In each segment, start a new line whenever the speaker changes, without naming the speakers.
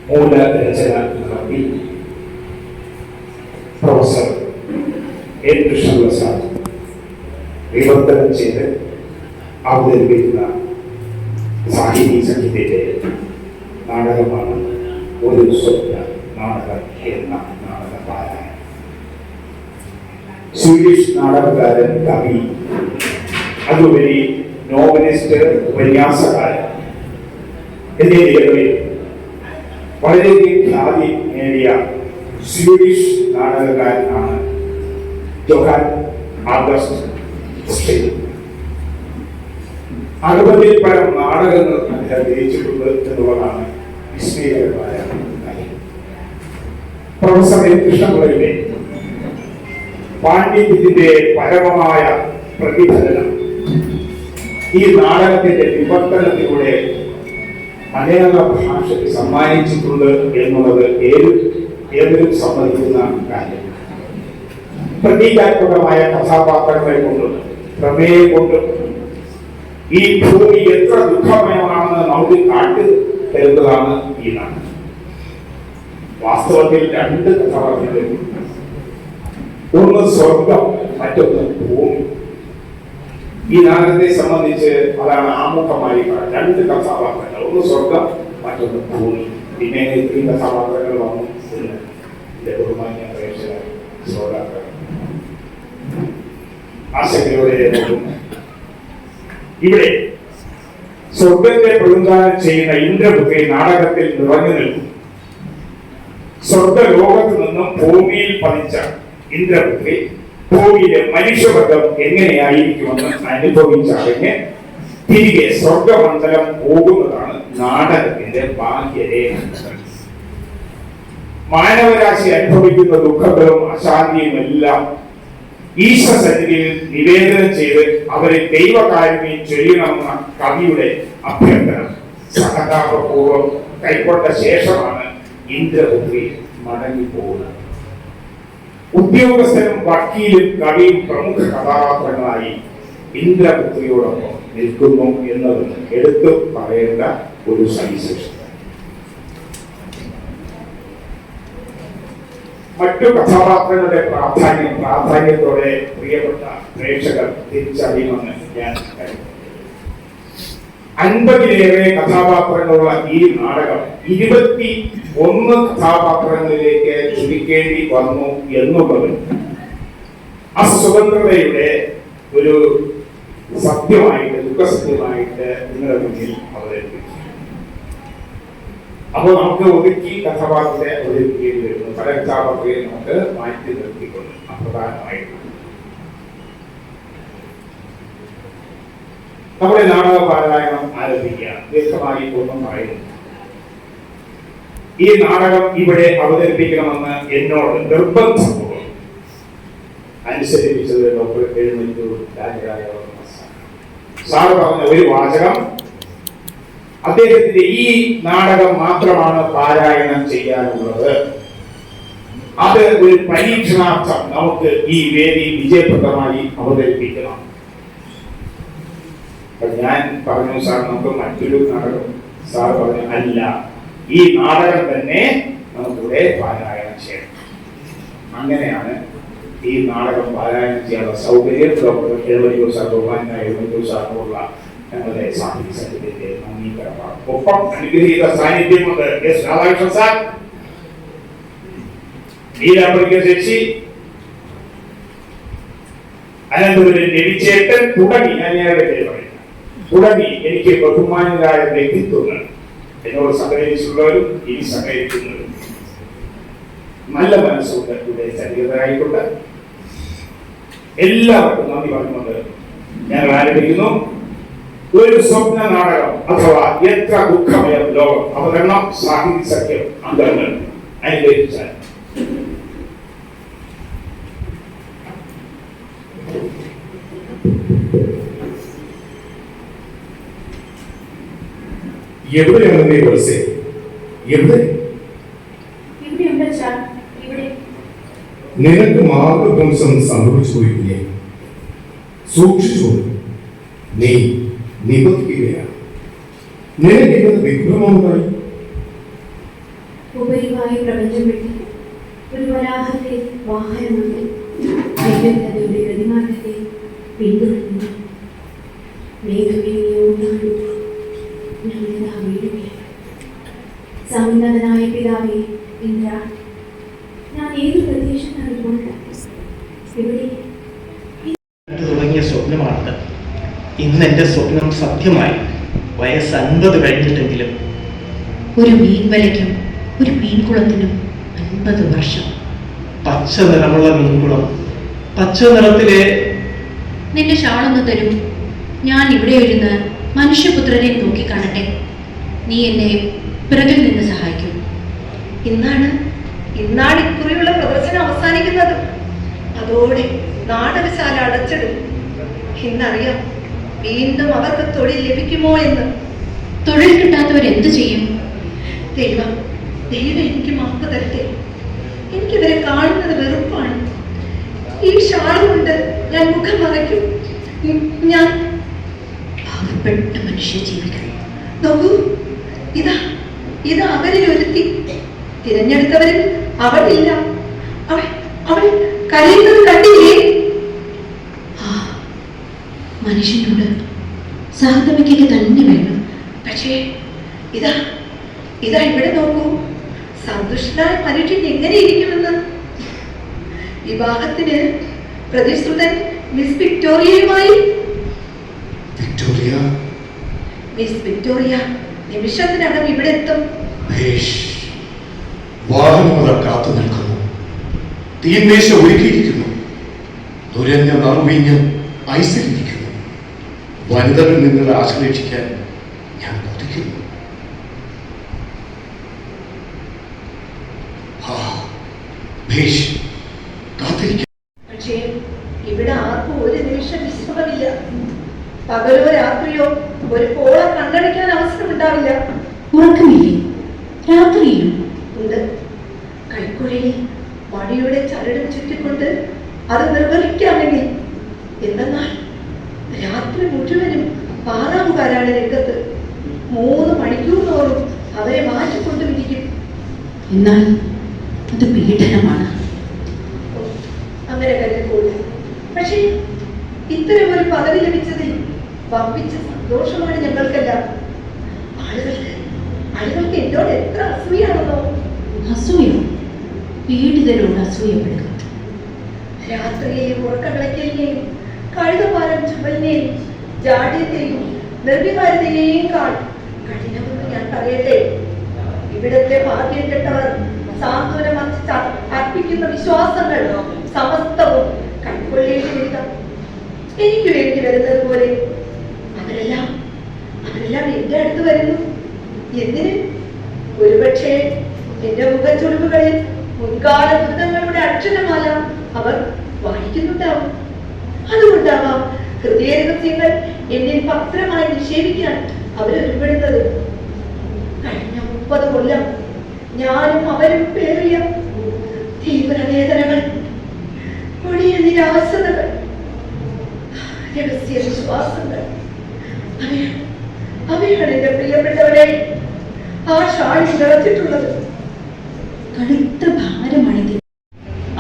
മൂലരചന നടത്തി professor N Krishnaprasad വിവർത്തനം ചെയ്ത് അവതരിപ്പിക്കുന്ന സാഹിത്യ സംഗീതത്തിലെ നാടകമാണ് ഒരു സ്വപ്ന നാടകം എന്ന നാടകപാരായണം. സ്വീഡിഷ് നാടകകാരൻ, കവി, അതുപരി നോവലിസ്റ്റ്, ഉപന്യാസകാരൻ എന്നീ നിലകളിൽ വളരെയധികം ഖ്യാതി നേടിയ സ്വീഡിഷ് നാടകകാരനാണ് ജോഹാൻ ആഗസ്റ്റ് സ്ട്രിൻഡ്. 60-ൽ പരം നാടകങ്ങൾ അദ്ദേഹം രചിച്ചിട്ടുണ്ട് എന്നുള്ളതാണ് വിസ്മയകരമായ കാര്യം. പ്രൊഫസർ എൻ കൃഷ്ണപിള്ളയുടെ പാണ്ഡിത്യത്തിന്റെ പരമമായ പ്രതിഫലനം ഈ നാടകത്തിന്റെ വിവർത്തനത്തിലൂടെ മലയാള ഭാഷയ്ക്ക് സമ്മാനിച്ചിട്ടുണ്ട് എന്നുള്ളത് ഏതൊരു സമ്മതിക്കുന്ന കാര്യം. പ്രതീകാത്മകമായ കഥാപാത്രങ്ങളെ കൊണ്ടും പ്രമേയം കൊണ്ടും ഈ ഭൂമി എത്ര ദുഃഖമയമാണെന്ന് നമുക്ക് കാട്ടി തരുന്നതാണ് ഈ നാടകം. വാസ്തവത്തിൽ 2 കഥാപാത്രങ്ങൾ, ഒന്ന് സ്വർഗം, മറ്റൊന്ന് ഭൂമി. ഈ നാടകത്തെ സംബന്ധിച്ച് അതാണ് ആമുഖമായി 2 കഥാപാത്രങ്ങൾ, ഒന്ന് സ്വർഗം, മറ്റൊന്ന് ഭൂമി. പിന്നെ ഇത്രയും കഥാപാത്രങ്ങൾ വന്നു ബഹുമാന്യ പ്രേക്ഷകർ, ശ്രോതാക്കൾ ആശങ്കയോടെ ഇവിടെ സ്വർഗത്തെ പ്രതിനിധാനം ചെയ്യുന്ന ഇന്ദ്രപുത്രി നാടകത്തിൽ നിറഞ്ഞു നിൽക്കും. സ്വർഗലോകത്ത് നിന്നും ഭൂമിയിൽ പതിച്ച ഇന്ദ്രപുത്രി ഭൂമിയിലെ മനുഷ്യവർഗം എങ്ങനെയായിരിക്കുമെന്ന് അനുഭവിച്ചറിഞ്ഞ് തിരികെ സ്വർഗമണ്ഡലം പോകുന്നതാണ് നാടകത്തിന്റെ ബാഹ്യരേഖ. മാനവരാശി അനുഭവിക്കുന്ന ദുഃഖങ്ങളും അശാന്തിയും എല്ലാം ഈശ്വരസന്നിധിയിൽ നിവേദനം ചെയ്ത് അവരെ ദൈവകാരുണ്യം ചെയ്യണമെന്ന കവിയുടെ അഭ്യർത്ഥന സഹതാപപൂർവം കൈക്കൊണ്ട ശേഷമാണ് ഇന്ദ്രപുത്രി മടങ്ങിപ്പോകുന്നത്. ഉദ്യോഗസ്ഥരും വക്കീലും കവിയും പ്രമുഖ കഥാപാത്രങ്ങളായി ഇന്ദ്രപുത്രിയോടൊപ്പം നിൽക്കുന്നു എന്നത് എടുത്തു പറയേണ്ട ഒരു സവിശേഷത. മറ്റു കഥാപാത്രങ്ങളുടെ പ്രാധാന്യത്തോടെ പ്രിയപ്പെട്ട പ്രേക്ഷകർ തിരിച്ചറിയുമെന്ന് ഞാൻ കരുതുന്നു. 50-ലേറെ കഥാപാത്രങ്ങളുള്ള ഈ നാടകം 21 കഥാപാത്രങ്ങളിലേക്ക് ചുരുക്കേണ്ടി വന്നു എന്നുള്ളത് അസ്വതന്ത്രതയുടെ ഒരു സത്യമായിട്ട്, ദുഃഖസത്യമായിട്ട് നിങ്ങളുടെ മുന്നിൽ അവതരിപ്പിച്ചു. അപ്പോൾ നമുക്ക് ഒതുക്കി കഥാപാത്രത്തെ അവതരിപ്പിക്കേണ്ടി വരുന്നു. പല കഥാപാത്രങ്ങളെ നമുക്ക് മാറ്റി നിർത്തിക്കൊണ്ട് അപ്രധാനമായിട്ട് നമ്മുടെ നാടക പാരായണം ആരംഭിക്കുക. ദീർഘമായി ഒന്നും പറയുന്നു. ഈ നാടകം ഇവിടെ അവതരിപ്പിക്കണമെന്ന് എന്നോട് നിർബന്ധപൂർവ്വം അനുസരിപ്പിച്ചത് ഡോക്ടർ എഴുന്നൂർ രാജരാജവർമ്മ സാർ പറഞ്ഞ ഒരു വാചകം, അദ്ദേഹത്തിന്റെ ഈ നാടകം മാത്രമാണ് പാരായണം ചെയ്യാനുള്ളത്. അത് ഒരു പരീക്ഷണാർത്ഥം നമുക്ക് ഈ വേദി വിജയപ്രദമായി അവതരിപ്പിക്കണം. ഞാൻ പറഞ്ഞു, സാർ നമുക്ക് മറ്റൊരു നാടകം. സാർ പറഞ്ഞു, അല്ല, ഈ നാടകം തന്നെ നമുക്കിവിടെ പാരായണം ചെയ്യണം. അങ്ങനെയാണ് ഈ നാടകം പാരായണം ചെയ്യാനുള്ള സൗകര്യം ഡോക്ടർ എഴുന്നൂർ സാർ, ബഹുമാനായ എഴുന്നൂർ സാറിനുള്ള ഞങ്ങളുടെ സാഹിത്യ സംഘത്തിന്റെ അംഗീകാരമാണ്. ഒപ്പം അനുഗ്രഹീത സാന്നിധ്യമുണ്ട് എസ് രാധാകൃഷ്ണൻ സാർ, നീലാംബരിക ചേച്ചി, അനന്തപുരം രവിചേട്ടൻ തുടങ്ങി, ഞാൻ ഞങ്ങളുടെ പേര് പറയുന്നു, തുടങ്ങി എനിക്ക് ബഹുമാനരായ വ്യക്തിത്വങ്ങൾ എന്നോട് സഹകരിച്ചിട്ടുള്ളവരും ഇനി സഹകരിക്കുന്നവരും നല്ല മനസ്സുകൊണ്ട് ഇവിടെ ചരിതരായിക്കൊണ്ട് എല്ലാവർക്കും നന്ദി പറഞ്ഞുകൊണ്ട് ഞങ്ങൾ ആരംഭിക്കുന്നു. ഒരു സ്വപ്ന നാടകം അഥവാ എത്ര ദുഃഖമയം ലോകം. അവതരണം സാഹിത്യ സഖ്യം അംഗങ്ങൾ അനുഗ്രഹിച്ചാൽ.
എവിടെയാണ് നീ വത്സേ? എവിടെ? നിനക്ക് മാർഗധ്വംസം സംഭവിച്ചു പോയില്ലേ? സൂക്ഷിച്ചു, നീ നിബന്ധിക്കുകയാണ്. നിനക്കിത് വിഭ്രമമുണ്ടായി.
ഉപരിവായി പ്രപഞ്ചം വിട്ട് ഒരു വരാഹത്തെ വാഹനമായി വൈദ്യുതയുടെ പ്രതിമാറ്റത്തെ പിന്തുടരുന്നു. മേഘമേനിയോടാണ് ഞങ്ങളിതാ വീഴുകയാണ്. സമുന്നതനായ പിതാവേ ഇന്ദ്ര, ഞാൻ ഏത് പ്രദേശത്താണ് ഇപ്പോൾ ഇവിടെ?
തുടങ്ങിയ സ്വപ്നമാണത്. ഇന്ന് എൻ്റെ സ്വപ്നം സത്യമായി. വയസ്സ് 50 കഴിഞ്ഞിട്ടെങ്കിലും.
ഒരു മീൻവലയ്ക്കും ഒരു മീൻകുളത്തിനും 50 വർഷം.
പച്ച നിറമുള്ള മീൻകുളം, പച്ച നിറത്തിലെ.
നിന്റെ ഷാളൊന്ന് തരൂ. ഞാൻ ഇവിടെ ഇരുന്ന് മനുഷ്യപുത്രരെ നോക്കി കാണട്ടെ. നീ എന്നെ പിറകിൽ നിന്ന് സഹായിക്കൂ.
ഇന്നാണ് ഇക്കുറിയുള്ള പ്രദർശനം അവസാനിക്കുന്നത്. അതോടെ നാടകശാല അടച്ചിടും. ഇന്നറിയാം വീണ്ടും അവർക്ക് തൊഴിൽ ലഭിക്കുമോ എന്ന്.
തൊഴിൽ കിട്ടാത്തവരെന്ത് ചെയ്യും?
ദൈവം എനിക്ക് മാപ്പ് തരട്ടെ. എനിക്കിവരെ കാണുന്നത് വെറുപ്പാണ്. ഈ ഷാൾ കൊണ്ട് ഞാൻ മുഖം മറയ്ക്കും. ഞാൻ
പാവപ്പെട്ട മനുഷ്യ ജീവികൾ.
നോക്കൂ, ഇതാ അവരിൽ ഒരുത്തി. തിരഞ്ഞെടുത്തവരിൽ അവളില്ല. അവൾ കരയുന്നത് കണ്ടില്ലേ?
മനുഷ്യനോട് സഹതപിക്കുക തന്നെ വേണം.
പക്ഷേ ഇതാ ഇവിടെ നോക്കൂ. സന്തുഷ്ടനായ മനുഷ്യൻ എങ്ങനെ ഇരിക്കുമെന്ന്. വിവാഹത്തിന് പ്രതിശ്രുതൻ മിസ് വിക്ടോറിയയുമായി. മിസ് വിക്ടോറിയ നിമിഷത്തിനകം ഇവിടെ എത്തും.
വാഹനമത കാത്തു നിൽക്കുന്നു. തീന്മേശ ഒരുക്കിയിരിക്കുന്നു. തുരഞ്ഞ നറുവീഞ്ഞ് ഐസിലിരിക്കുന്നു. വനിതകൾ നിങ്ങളെ ആശ്ലേഷിക്കാൻ ഞാൻ കൊതിക്കുന്നു.
പക്ഷേ ഇവിടെ ആർക്കും ഒരു നിമിഷം വിശ്രമമില്ല. പകലോ രാത്രിയോ ഒരു കോളം കണ്ണടിക്കാൻ അവസരമുണ്ടാവില്ല.
ഉറക്കമില്ലേ രാത്രിയിലും?
ഉണ്ട്. കൈക്കുഴയിൽ മണിയുടെ ചരടും ചുറ്റിക്കൊണ്ട് അത് നിർവഹിക്കാമെങ്കിൽ. എന്തെന്നാൽ രാത്രി മുഴുവനും പാറാവുകാരാണ് രംഗത്ത്. 3 മണിക്കൂർ തോറും അവരെ മാറ്റിക്കൊണ്ടുമിരിക്കും.
എന്നാൽ അത് പീഡനമാണ്.
അങ്ങനെ കരുതിക്കോളൂ. പക്ഷേ ഇത്തരം ഒരു പദവി ലഭിച്ചതിൽ വമ്പിച്ച സന്തോഷമാണ് ഞങ്ങൾക്കെല്ലാം. ആളുകൾക്ക് എന്നോട് എത്ര അസൂയാണെന്നോ.
അസൂയോ? പീഡിതരോട് അസൂയപ്പെടുക.
രാത്രിയെയും ഉറക്കവിളക്കലിനെയും കഴുതപാലം ചുമലിനെയും ജാഡ്യത്തെയും നിർവികാരതയെയും കഠിനമെന്ന് ഞാൻ പറയട്ടെ. ഇവിടത്തെ ഭാഗ്യം കെട്ടവർ സാന്ത്വനം അർപ്പിക്കുന്ന വിശ്വാസങ്ങൾ സമസ്തവും കൈക്കൊള്ളേണ്ടി വരിക. എനിക്ക് വേണ്ടി വരുന്നത് പോലെ അവരെല്ലാം എന്റെ അടുത്ത് വരുന്നു. എന്തിന്? ഒരുപക്ഷെ എന്റെ മുഖച്ചുളിവുകളിൽ മുൻകാല ദുരിതങ്ങളുടെ അക്ഷരമാല അവർ വായിക്കുന്നുണ്ടാവും. അതുകൊണ്ടാവാം ഹൃദയ രഹസ്യങ്ങൾ എന്നിൽ പത്രമായി നിക്ഷേപിക്കാൻ അവരൊരുപ്പെടുന്നത്. കഴിഞ്ഞ 30 കൊല്ലം ഞാനും അവരും പേറിയ തീവ്രവേദനകൾ, കൊടിയ നിരാശതകൾ, രഹസ്യ വിശ്വാസങ്ങൾ, അവയാണ് എന്റെ പ്രിയപ്പെട്ടവരെ ആ ഷാളിൽ നിറച്ചിട്ടുള്ളത്.
കടുത്ത ഭാരമാണിത്.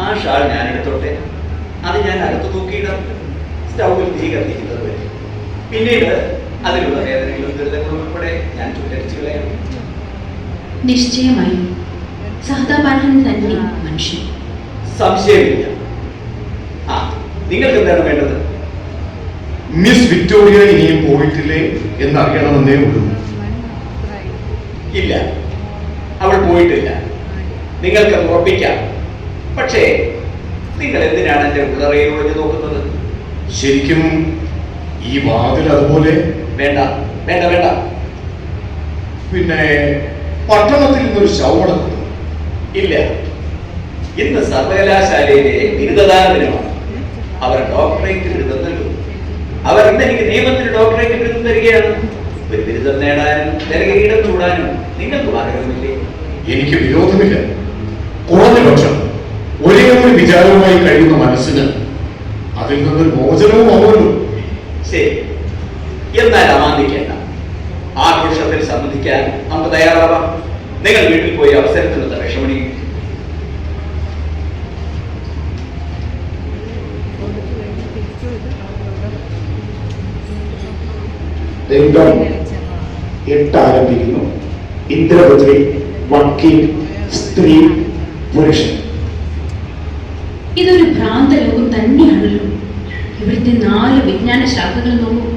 ആ ഷാൾ ഞാൻ എടുത്തോട്ടെ. അത് ഞാൻ അകത്ത് തൂക്കിയിടാം. സ്റ്റൗവിൽ തീ കത്തിക്കുന്നത് വരെ. പിന്നീട് അതിലുള്ള വേദനകളും ദുരിതങ്ങളും ഉൾപ്പെടെ ഞാൻ ചുറ്റരിച്ചു കളയാം.
നിശ്ചയമായും സഹതാപാഠൻ തന്നെ മനുഷ്യൻ.
സംശയമില്ല. നിങ്ങൾക്ക് എന്താണ് വേണ്ടത്?
മിസ് വിക്ടോറിയ ഇനിയും പോയിട്ടില്ലേ എന്നറിയണമെന്നേ ഉള്ളൂ.
ഇല്ല, അവൾ പോയിട്ടില്ല. നിങ്ങൾക്ക് ഉറപ്പിക്കാം. പക്ഷേ നിങ്ങൾ എന്തിനാണ് എന്റെ ഉള്ളറയിൽ ഒളിഞ്ഞു നോക്കുന്നത്?
ശരിക്കും ഈ വാതിൽ അതുപോലെ?
വേണ്ട വേണ്ട വേണ്ട.
പിന്നെ പട്ടണത്തിൽ നിന്നൊരു ശവമടക്കുന്നു?
ഇല്ല, ഇന്ന് സർവകലാശാലയിലെ ബിരുദദാന ദിനമാണ്. അവർ ഡോക്ടറേറ്റ് ബിരുദം നൽകും. അവർ ഇന്ന് എനിക്ക് നിയമത്തിൽ ഡോക്ടറേറ്റ് ബിരുദം തരികയാണ്. ഒരു ബിരുദം നേടാനും ജനകിരീടം ചൂടാനും നിങ്ങൾക്ക് ആഗ്രഹമില്ലേ?
എനിക്ക് വിരോധമില്ല. കുറഞ്ഞ പക്ഷം ഒരേ ഒരു വിചാരവുമായി കഴിയുന്ന മനസ്സിന് അതിൽ നിന്നൊരു മോചനവും ആവുമല്ലോ.
ശരി, എന്നാൽ അമാന്തിക്കേണ്ട. ആഘോഷത്തിൽ സംബന്ധിക്കാൻ നമുക്ക് തയ്യാറാവാം. നിങ്ങൾ വീട്ടിൽ പോയി അവസരത്തിനുള്ള വിഷമണി.
രംഗം 8 ആരംഭിക്കുന്നു. ഇന്ദ്രപുത്രി, വക്കീൽ, സ്ത്രീ, പുരുഷൻ.
ഇതൊരു ഭ്രാന്തലോകം തന്നെയാണല്ലോ. ഇവിടുത്തെ 4 വിജ്ഞാന ശാഖകൾ നോക്കൂ.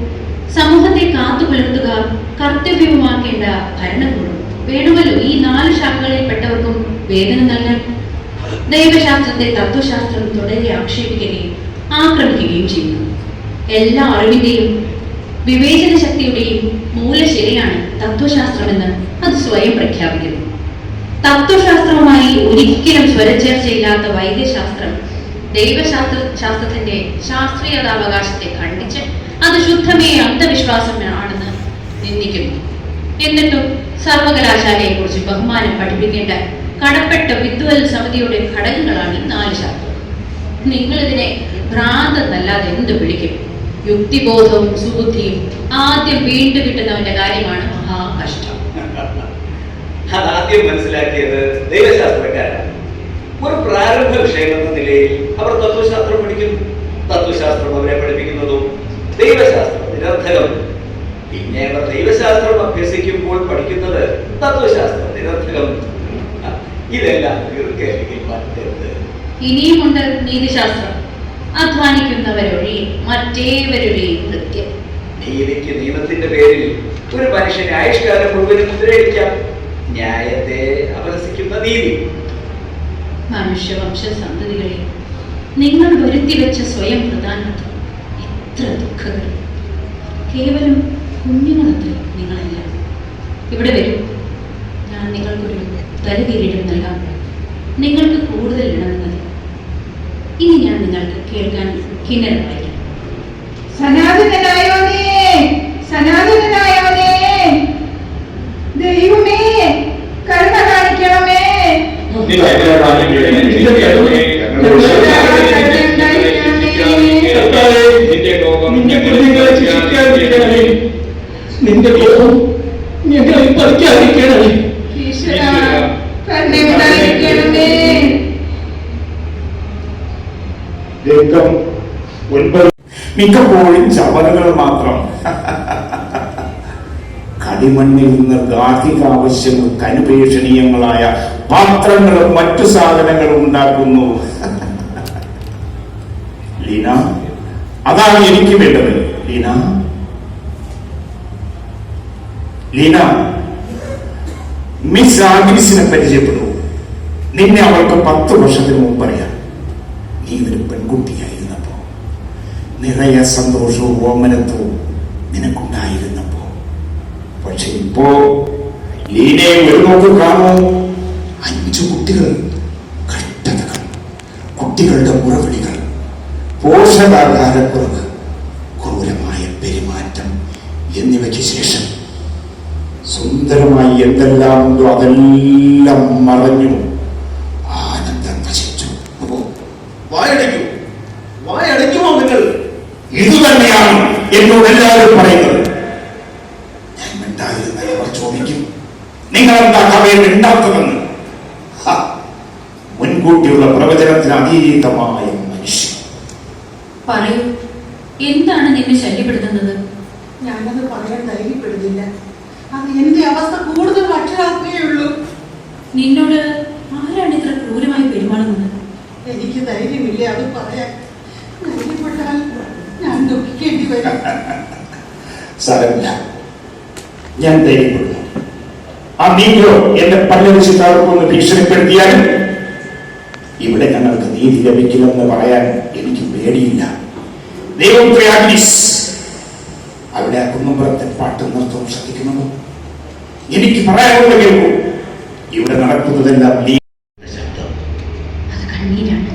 സമൂഹത്തെ കാത്തുപുലർത്തുക കർത്തവ്യവുമാക്കേണ്ട ഭരണകൂടം വേണമല്ലോ ഈ 4 ശാഖകളിൽപ്പെട്ടവർക്കും വേതനം നൽകാൻ. ദൈവശാസ്ത്രത്തെ തത്വശാസ്ത്രം തുടരെ ആക്ഷേപിക്കുകയും ആക്രമിക്കുകയും ചെയ്യുന്നു. എല്ലാ അറിവിന്റെയും വിവേചന ശക്തിയുടെയും മൂലശിലയാണ് തത്വശാസ്ത്രമെന്ന് അത് സ്വയം പ്രഖ്യാപിക്കുന്നു. തത്വശാസ്ത്രവുമായി ഒരിക്കലും സ്വരച്ചേർച്ചയില്ലാത്ത വൈദ്യശാസ്ത്രം ദൈവശാസ്ത്രത്തിന്റെ ശാസ്ത്രീയതാവകാശത്തെ ഖണ്ഡിച്ച് അത് ശുദ്ധമായ അന്ധവിശ്വാസമാണെന്ന് നിന്ദിക്കുന്നു. എന്നിട്ടും സർവകലാശാലയെ കുറിച്ച് ബഹുമാനം പഠിപ്പിക്കേണ്ട കടപ്പെട്ട വിദ്വൽ സമിതിയുടെ ഘടകങ്ങളാണ് ഈ 4 ശാസ്ത്രം. നിങ്ങൾ ഇതിനെ ഭ്രാന്തെന്നല്ലാതെ എന്ത് വിളിക്കും? യുക്തിബോധവും സുബുദ്ധിയും ആദ്യം വീണ്ടും കിട്ടുന്നവന്റെ കാര്യമാണ് മഹാകഷ്ടം.
അതാദ്യം മനസ്സിലാക്കിയത് ദൈവശാസ്ത്രക്കാരാണ്. ഒരു പ്രാരംഭ വിഷയം എന്ന നിലയിൽ അവർ തത്വശാസ്ത്രം പഠിക്കുന്നു. തത്വശാസ്ത്രം അവരെ പഠിപ്പിക്കുന്നതും ദൈവശാസ്ത്രം നിരർത്ഥകം. പിന്നെ അവർ ദൈവശാസ്ത്രം അഭ്യസിക്കുമ്പോൾ പഠിക്കുന്നത് തത്വശാസ്ത്രം നിരർത്ഥകം. ഇതെല്ലാം തീർക്കല്ലെങ്കിൽ മറ്റെന്ത്?
ഇനിയുമുണ്ട് നീതിശാസ്ത്രം. അധ്വാനിക്കുന്നവരൊഴിയെ മറ്റേവരുടെയും കൃത്യം.
നീതിക്ക് നിയമത്തിന്റെ പേരിൽ ഒരു മനുഷ്യന് ആയുഷ്കാലം മുഴുവനും മുദ്രയിടിക്കാം. ന്യായത്തെ അപഹസിക്കുന്ന നീതി.
മനുഷ്യവംശ സന്തതികളെ നിങ്ങൾ വരുത്തിവെച്ച സ്വയം പ്രധാനത്വം എത്ര ദുഃഖകരം. കേവലം കുഞ്ഞുങ്ങളത്ര നിങ്ങളെല്ലാം. ഇവിടെ വരൂ, ഞാൻ നിങ്ങൾക്കൊരു തലകിരീടം നൽകാം. നിങ്ങൾക്ക് കൂടുതൽ ഇണങ്ങുന്നത്. ഇനി ഞാൻ നിങ്ങൾക്ക് കേൾക്കാൻ കിന്നരം വായിക്കാം.
സനാതനായോനേ, സനാതനായോനേ, ദൈവമേ കരുണ കാണിക്കണമേ.
നിന്റെ കോപം ഞങ്ങളെ പറിക്കാതിരിക്കണമേ.
ഈശ്വരാ കരുണയുണ്ടായിരിക്കണമേ.
രംഗം 9. മിക്കപ്പോഴും ചവറുകൾ മാത്രം. കളിമണ്ണിൽ നിന്ന് ഗാർഹിക ആവശ്യങ്ങൾക്ക് അനുപേക്ഷണീയങ്ങളായ പാത്രങ്ങളും മറ്റു സാധനങ്ങളും ഉണ്ടാക്കുന്നു. ലീന, അതാണ് എനിക്ക് വേണ്ടത്. ലീന, ലീന, മിസ് ആഗ്രിസിനെ പരിചയപ്പെടൂ. നിന്നെ അവൾക്ക് 10 വർഷത്തിന് മുമ്പ് അറിയാം. നീ ഒരു പെൺകുട്ടിയായിരുന്നപ്പോ നിറയെ സന്തോഷവും ഓമനത്വവും നിനക്കുണ്ടായിരുന്നപ്പോ. പക്ഷെ ഇപ്പോ ലീനയെ ഒരു നോക്ക് കാണൂ. 5 കുട്ടികൾ, കഷ്ടതകൾ, കുട്ടികളുടെ മുറവിളികൾ, പോഷകാഹാരക്കുറവ്, ക്രൂരമായ പെരുമാറ്റം എന്നിവയ്ക്ക് ശേഷം സുന്ദരമായി എന്തെല്ലാം ഉണ്ടോ അതെല്ലാം മറഞ്ഞു. ആനന്ദം നശിച്ചു.
വായടയ്ക്കൂ, വായടയ്ക്കുമോ നിങ്ങൾ?
ഇത് തന്നെയാണ് എന്നോട് എല്ലാവരും പറയുന്നത്. ഞാൻ മിണ്ടായിരുന്ന അവർ ചോദിക്കും, നിങ്ങളെന്താ കവയെ മിണ്ടാത്തതെന്ന്. മുൻകൂട്ടിയുള്ള പ്രവചനത്തിന് അതീതമായ മനുഷ്യൻ.
പറയൂ, എന്താണ് നിന്നെ ശല്യപ്പെടുത്തുന്നത്?
ഞാനത് പറയാൻ ധൈര്യപ്പെടുന്നില്ല. അത് എന്റെ അവസ്ഥ കൂടുതൽ വഷളാക്കുകയുള്ളൂ.
നിന്നോട് ആരാണ് ഇത്ര ക്രൂരമായി പെരുമാറുന്നത്?
എനിക്ക് ധൈര്യമില്ല അത് പറയാൻ. ധൈര്യപ്പെട്ടാൽ ഞാൻ ദുഃഖിക്കേണ്ടി വരും.
സാരമില്ല, ഞാൻ ധൈര്യപ്പെടുന്നു. ആ നീയോ എന്റെ പല്ലടിച്ച് താഴ്ക്കൊന്ന് ഭീഷണിപ്പെടുത്തിയാലും ഇവിടെ ഞങ്ങൾക്ക് നീതി ലഭിക്കില്ലെന്ന് പറയാൻ എനിക്ക് പേടിയില്ല. ദൈവം അവിടെ ആ കുന്നുംപുറത്തെ പാട്ടും നൃത്തവും ശ്രദ്ധിക്കുന്നത് എനിക്ക് പറയാനുള്ള കേൾക്കൂ. ഇവിടെ നടക്കുന്നതെല്ലാം
ശബ്ദം.
അത് കണ്ണീരാണ്,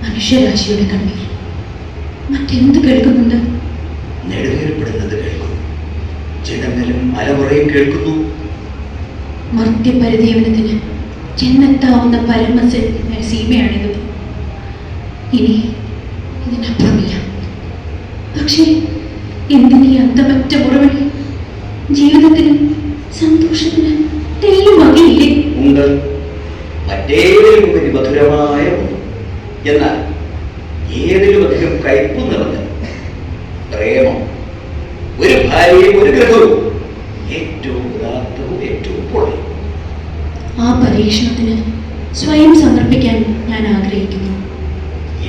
മനുഷ്യരാശിയുടെ കണ്ണീർ. മറ്റെന്ത് കേൾക്കുന്നുണ്ട്?
നെടുവേർപ്പെടുന്നത് കേൾക്കുന്നു. ജനങ്ങളും അലമുറയും കേൾക്കുന്നു.
മർത്യപരിദേവനത്തിന് ചെന്നെത്താവുന്ന സീമയാണിത്. ഇനി ഇതിനപ്പുറമില്ല. പക്ഷേ എന്തിനീ അന്തമറ്റ മുറവിളി? ജീവിതത്തിന്, സന്തോഷത്തിന്, തെല്ലും ഭംഗിയില്ലേ?
ഉണ്ട്, മറ്റേതിലും ഉപരി മധുരമായ ഒന്ന്. എന്നാൽ ഏതിലും അധികം കയ്പ് നിറഞ്ഞ പ്രേമം, ഒരു ഭാര്യയും ഒരു ഗൃഹവും, ഏറ്റവും ഉദാത്തവും ഏറ്റവും പൊള്ളി.
ആ പരീക്ഷണത്തിന് സ്വയം സമർപ്പിക്കാൻ ഞാൻ ആഗ്രഹിക്കുന്നു.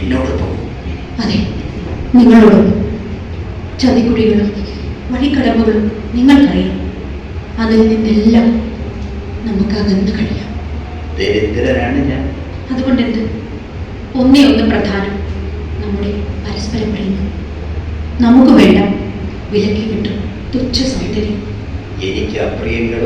എന്നോടൊപ്പം
അതെ, നിങ്ങളോടും. ചതിക്കുഴികളും വഴിക്കടവുകളും നിങ്ങൾക്കറിയാം. അതിൽ നിന്നെല്ലാം നമുക്ക് അകന്നു കഴിയാം.
ദരിദ്രനാണ് ഞാൻ.
അതുകൊണ്ടെന്ത്? ഒന്നേ ഒന്ന് പ്രധാനം, നമ്മുടെ പരസ്പര പ്രേമം. നമുക്ക് വേണ്ട വിലക്കി കിട്ടും തുച്ഛ സൗന്ദര്യം.
എനിക്ക് അപ്രിയങ്ങൾ